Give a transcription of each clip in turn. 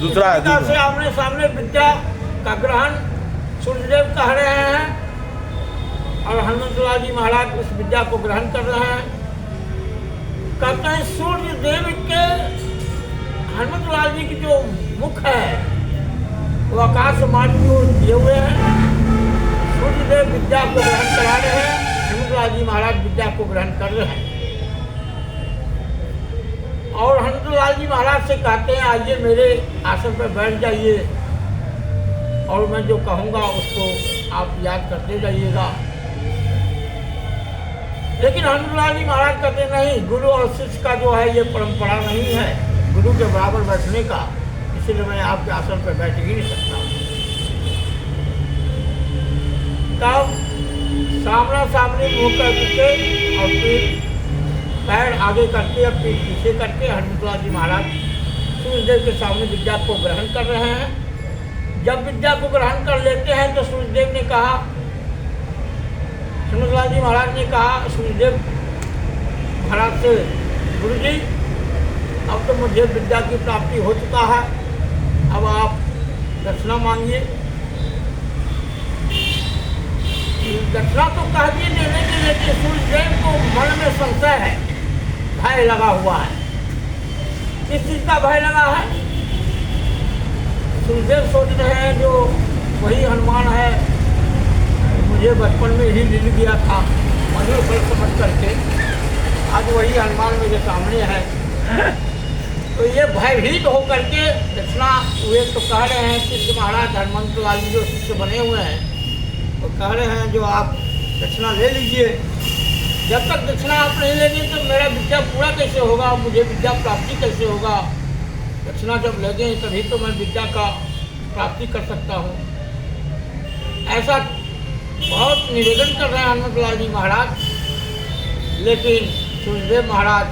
दूसरा से आमने सामने विद्या का ग्रहण सूर्यदेव कह रहे हैं और हनुमंतलाल जी महाराज उस विद्या को ग्रहण कर रहे हैं। कहते हैं सूर्यदेव के हनुमंतलाल जी की जो मुख है वो आकाश मार्ग की ओर किए हुए हैं। सूर्यदेव विद्या को ग्रहण करा रहे हैं, हनुमंतलाल जी महाराज विद्या को ग्रहण कर रहे हैं। और हनुमंतलाल जी महाराज से कहते हैं आइए मेरे आसन पर बैठ जाइए और मैं जो कहूँगा उसको आप याद करते जाइएगा। लेकिन हनुमंतलाल जी महाराज कहते नहीं, गुरु और शिष्य का जो है ये परंपरा नहीं है गुरु के बराबर बैठने का, इसलिए मैं आपके आसन पर बैठ ही नहीं सकता। तब सामना सामने मुँह करके और फिर पैर आगे करके और पीठ पीछे करके हनुमंतलाल जी महाराज सूर्यदेव के सामने विद्या को ग्रहण कर रहे हैं। जब विद्या को ग्रहण कर लेते हैं तो सूर्यदेव ने कहा, हनुमंतलाल जी महाराज ने कहा सूर्यदेव महाराज से, गुरु जी अब तो मुझे विद्या की प्राप्ति हो चुका है, अब आप दक्षिणा मांगिए। दक्षिणा तो कह दिए देने के, लेकिन सूर्यदेव को मन में संशय है, भय लगा हुआ है। किस चीज का भय लगा है? सूर्यदेव सोच रहे हैं जो वही हनुमान है मुझे बचपन में ही मिल गया था मधुर फल समझ करके, आज वही हनुमान मेरे सामने है। तो ये भयभीत होकर के दक्षिणा हुए तो कह रहे हैं शिष्य महाराज हनुमंतलाल जी जो शिष्य बने हुए हैं तो कह रहे हैं जो आप दक्षिणा ले लीजिए। जब तक दक्षिणा आप नहीं लेंगे तो मेरा विद्या पूरा कैसे होगा, मुझे विद्या प्राप्ति कैसे होगा? दक्षिणा जब लेंगे तभी तो मैं विद्या का प्राप्ति कर सकता हूँ। ऐसा बहुत निवेदन कर रहे हैं हनुमंतलाल जी महाराज, लेकिन सूर्यदेव महाराज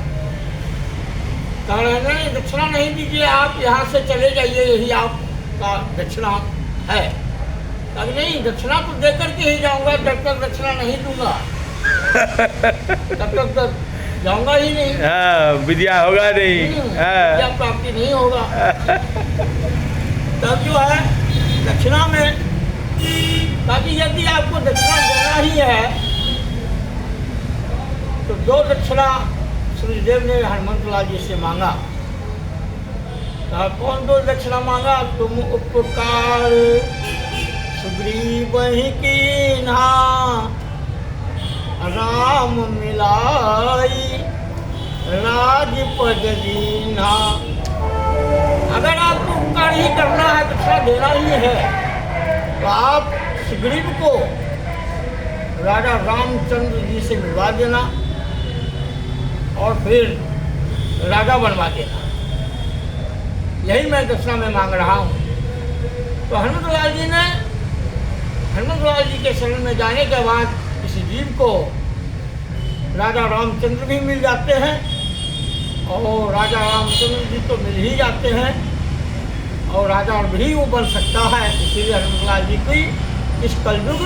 कह रहे हैं नहीं, दक्षिणा नहीं दीजिए, आप यहाँ से चले जाइए, यही आपका दक्षिणा है। तब नहीं, दक्षिणा तो दे करके ही जाऊँगा, जब तक दक्षिणा नहीं दूंगा तब तक तो जाऊँगा ही नहीं। विद्या होगा नहीं, विद्या प्राप्ति नहीं होगा। तब जो है दक्षिणा में, ताकि यदि आपको दक्षिणा देना ही है तो 2 दक्षिणा सूर्यदेव ने हनुमंतलाल जी से मांगा। कहा कौन 2 दक्षिणा मांगा? तुम उपकार सुग्रीव ही कीन्हा राम मिलाई राजपद दीन्हा। अगर आपको उपकार ही करना है, दक्षिणा देना ही है, तो आप सुग्रीव को राजा रामचंद्र जी से मिलवा देना और फिर राजा बनवा देना। यही मैं दक्षिणा में मांग रहा हूँ। तो हनुमंतलाल जी के शरण में जाने के बाद इस जीव को राजा रामचंद्र भी मिल जाते हैं और राजा रामचंद्र जी तो मिल ही जाते हैं और राजा भी वो बन सकता है। इसीलिए हनुमंतलाल जी की इस कलयुग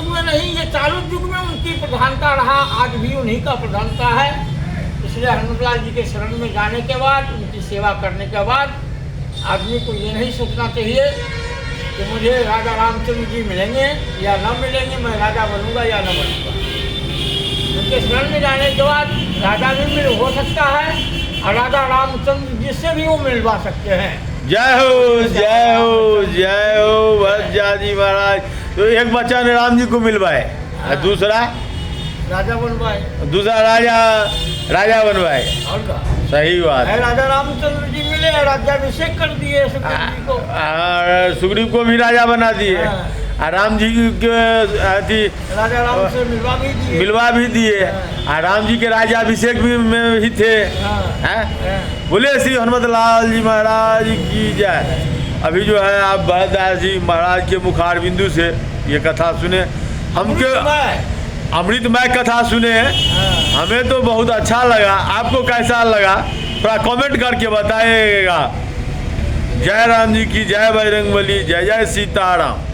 में नहीं, ये चालू युग में उनकी प्रधानता रहा, आज भी उन्हीं का प्रधानता है। इसलिए हनुमंतलाल जी के शरण में जाने के बाद, उनकी सेवा करने के बाद आदमी को ये नहीं सोचना चाहिए कि मुझे राजा रामचंद्र जी मिलेंगे या न मिलेंगे, मैं राजा बनूंगा या न बनूंगा। उनके शरण में जाने के बाद राजा भी मिल हो सकता है और राजा रामचंद्र जी से भी वो मिलवा सकते हैं। जय हो जय हो जय हो भरतजी महाराज। तो एक बच्चा ने राम जी को मिलवाए, दूसरा राजा बनवाए, दूसरा राजा बनवाए। और का सही बात है। राजा रामचंद्र जी मिले, राज्याभिषेक कर दिए सुग्रीव जी को, और सुग्रीव को भी राजा बना दिए और राम जी के राजा राम से मिलवा भी दिए और राम जी के राज्याभिषेक भी में ही थे। बोले श्री हनुमंतलाल जी महाराज की जय। अभी जो है आप भरतदास जी महाराज के मुखार बिंदु से ये कथा सुने, हमके अमृतमय कथा सुने, हमें तो बहुत अच्छा लगा। आपको कैसा लगा थोड़ा कमेंट करके बताइएगा। जय राम जी की जय, बजरंगबली, जय जय सीताराम।